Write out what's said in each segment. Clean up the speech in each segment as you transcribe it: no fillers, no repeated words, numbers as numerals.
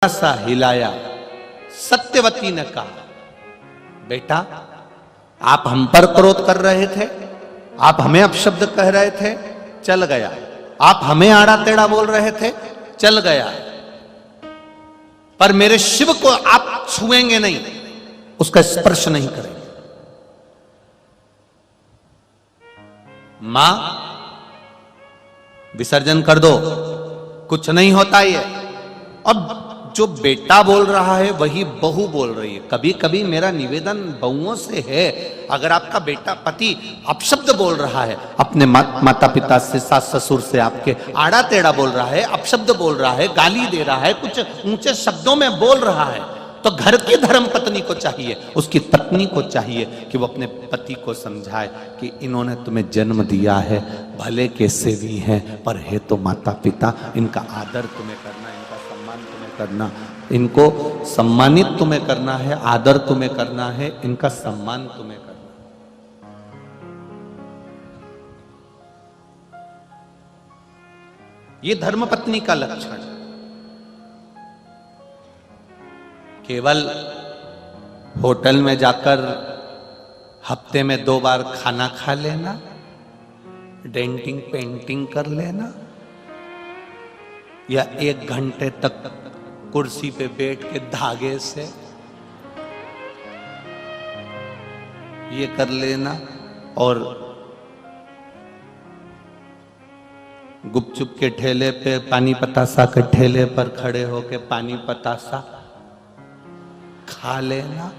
सा हिलाया। सत्यवती ने कहा, बेटा आप हम पर क्रोध कर रहे थे, आप हमें अपशब्द कह रहे थे, चल गया। आप हमें आड़ा टेढ़ा बोल रहे थे, चल गया। पर मेरे शिव को आप छुएंगे नहीं, उसका स्पर्श नहीं करेंगे। मां विसर्जन कर दो, कुछ नहीं होता ये। अब जो बेटा बोल रहा है वही बहू बोल रही है। कभी कभी मेरा निवेदन बहुओं से है, अगर आपका बेटा पति अपशब्द बोल रहा है, अपने माता पिता से, सास ससुर से आपके आड़ा टेढ़ा बोल रहा है, अपशब्द बोल रहा है, गाली दे रहा है, कुछ ऊंचे शब्दों में बोल रहा है, तो घर की धर्म पत्नी को चाहिए, उसकी पत्नी को चाहिए कि वो अपने पति को समझाए कि इन्होंने तुम्हें जन्म दिया है, भले के सेवी हैं, पर है तो माता पिता, इनका आदर तुम्हें करना, इनका सम्मान तुम्हें करना, इनको सम्मानित तुम्हें करना है, आदर तुम्हें करना है, इनका सम्मान तुम्हें करना। ये धर्मपत्नी का लक्षण। केवल होटल में जाकर हफ्ते में 2 बार खाना खा लेना, डेंटिंग पेंटिंग कर लेना, या 1 घंटे तक कुर्सी पे बैठ के धागे से ये कर लेना, और गुपचुप के ठेले पे, पानी पतासा के ठेले पर खड़े होके पानी पतासा खा लेना,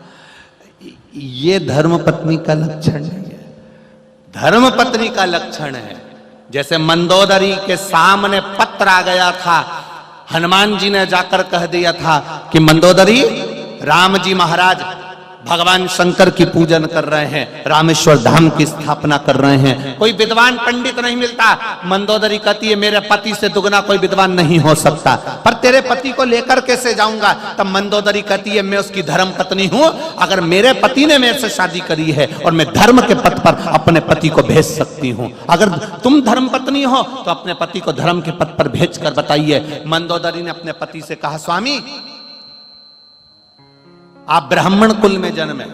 ये धर्म पत्नी का लक्षण नहीं है। धर्म पत्नी का लक्षण है, जैसे मंदोदरी के सामने पत्र आ गया था, हनुमान जी ने जाकर कह दिया था कि मंदोदरी, राम जी महाराज भगवान शंकर की पूजन कर रहे हैं, रामेश्वर धाम की स्थापना कर रहे हैं, कोई विद्वान पंडित नहीं मिलता। मंदोदरी कहती है मेरे पति से दुगना कोई विद्वान नहीं हो सकता, पर तेरे पति को लेकर कैसे जाऊंगा? तब मंदोदरी कहती है मैं उसकी धर्म पत्नी हूं, अगर मेरे पति ने मेरे से शादी करी है और मैं धर्म के पथ पर अपने पति को भेज सकती हूं, अगर तुम धर्म पत्नी हो तो अपने पति को धर्म के पथ पर भेज कर बताइए। मंदोदरी ने अपने पति से कहा, स्वामी आप ब्राह्मण कुल में जन्मे,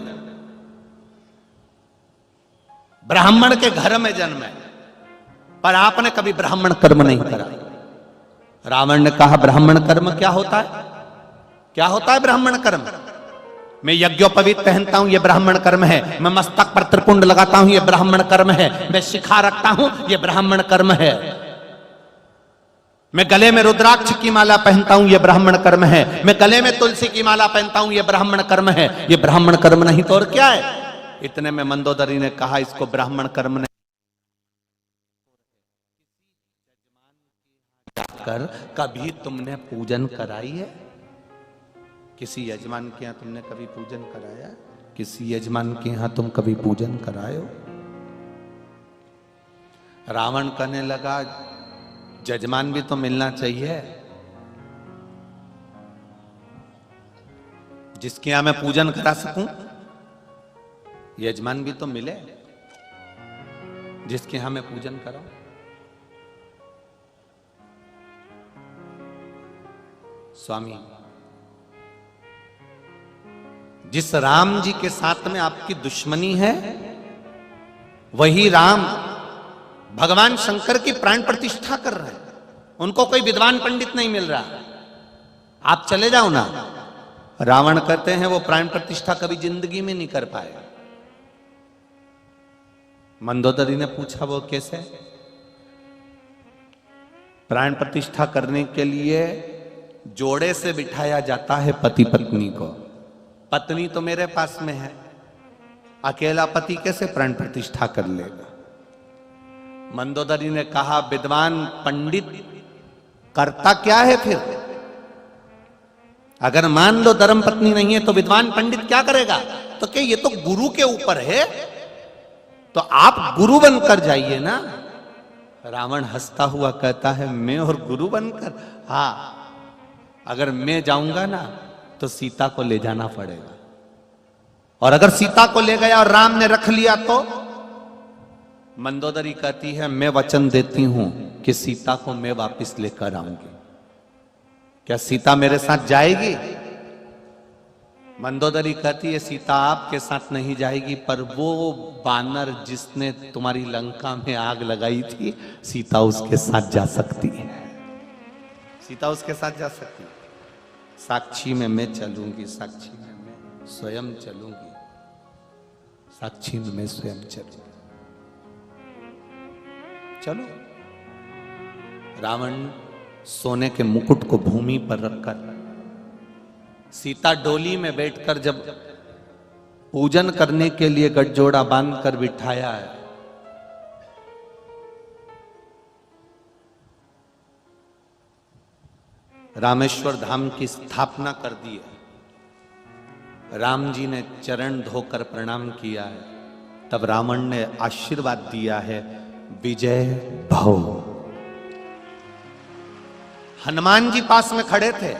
ब्राह्मण के घर में जन्मे, पर आपने कभी ब्राह्मण कर्म नहीं करा। रावण ने कहा ब्राह्मण कर्म क्या होता है? क्या होता है ब्राह्मण कर्म? मैं यज्ञोपवीत पहनता हूं, ये ब्राह्मण कर्म है। मैं मस्तक पर त्रिपुंड लगाता हूं, ये ब्राह्मण कर्म है। मैं शिखा रखता हूं, ये ब्राह्मण कर्म है। मैं गले में रुद्राक्ष की माला पहनता हूं, यह ब्राह्मण कर्म है। मैं गले में तुलसी की माला पहनता हूं, यह ब्राह्मण कर्म है। यह ब्राह्मण कर्म नहीं तो और क्या है? इतने में मंदोदरी ने कहा इसको ब्राह्मण कर्म नहीं कर कभी तुमने पूजन कराई है? किसी यजमान के यहां तुमने कभी पूजन कराया? किसी यजमान के यहां तुम कभी पूजन कराए हो? रावण कहने लगा जजमान भी तो मिलना चाहिए, जिसके यहां मैं पूजन करा सकूं, यजमान भी तो मिले जिसके यहां मैं पूजन कराऊं। स्वामी, जिस राम जी के साथ में आपकी दुश्मनी है, वही राम भगवान शंकर की प्राण प्रतिष्ठा कर रहे हैं। उनको कोई विद्वान पंडित नहीं मिल रहा, आप चले जाओ ना। रावण कहते हैं वो प्राण प्रतिष्ठा कभी जिंदगी में नहीं कर पाए। मंदोदरी ने पूछा वो कैसे? प्राण प्रतिष्ठा करने के लिए जोड़े से बिठाया जाता है पति पत्नी को। पत्नी तो मेरे पास में है, अकेला पति कैसे प्राण प्रतिष्ठा कर लेगा? मंदोदरी ने कहा विद्वान पंडित करता क्या है फिर? अगर मान लो धर्म पत्नी नहीं है तो विद्वान पंडित क्या करेगा? तो क्या ये तो गुरु के ऊपर है, तो आप गुरु बनकर जाइए ना। रावण हंसता हुआ कहता है मैं और गुरु बनकर? हाँ, अगर मैं जाऊंगा ना तो सीता को ले जाना पड़ेगा, और अगर सीता को ले गया और राम ने रख लिया तो? मंदोदरी कहती है मैं वचन देती हूं कि सीता को मैं वापस लेकर आऊंगी। क्या सीता मेरे साथ जाएगी? मंदोदरी कहती है सीता आपके साथ नहीं जाएगी, पर वो बानर जिसने तुम्हारी लंका में आग लगाई थी, सीता उसके साथ जा सकती है। सीता उसके साथ जा सकती है। साक्षी में मैं चलूंगी, साक्षी में मैं स्वयं चलूंगी, साक्षी में मैं स्वयं चलूंगी। चलो। रावण सोने के मुकुट को भूमि पर रखकर सीता डोली में बैठकर जब पूजन करने के लिए गठजोड़ा बांधकर बिठाया है, रामेश्वर धाम की स्थापना कर दी है, राम जी ने चरण धोकर प्रणाम किया है, तब रावण ने आशीर्वाद दिया है, विजय भव। हनुमान जी पास में खड़े थे,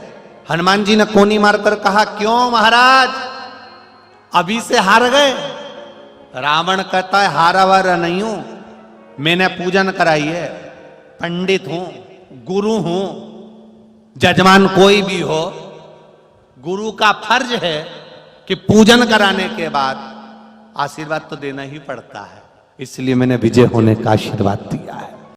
हनुमान जी ने कोनी मारकर कहा, क्यों महाराज अभी से हार गए? रावण कहता है हारा वारा नहीं हूं, मैंने पूजन कराई है, पंडित हूं, गुरु हूं, जजमान कोई भी हो, गुरु का फर्ज है कि पूजन कराने के बाद आशीर्वाद तो देना ही पड़ता है, इसलिए मैंने विजय होने का आशीर्वाद दिया है।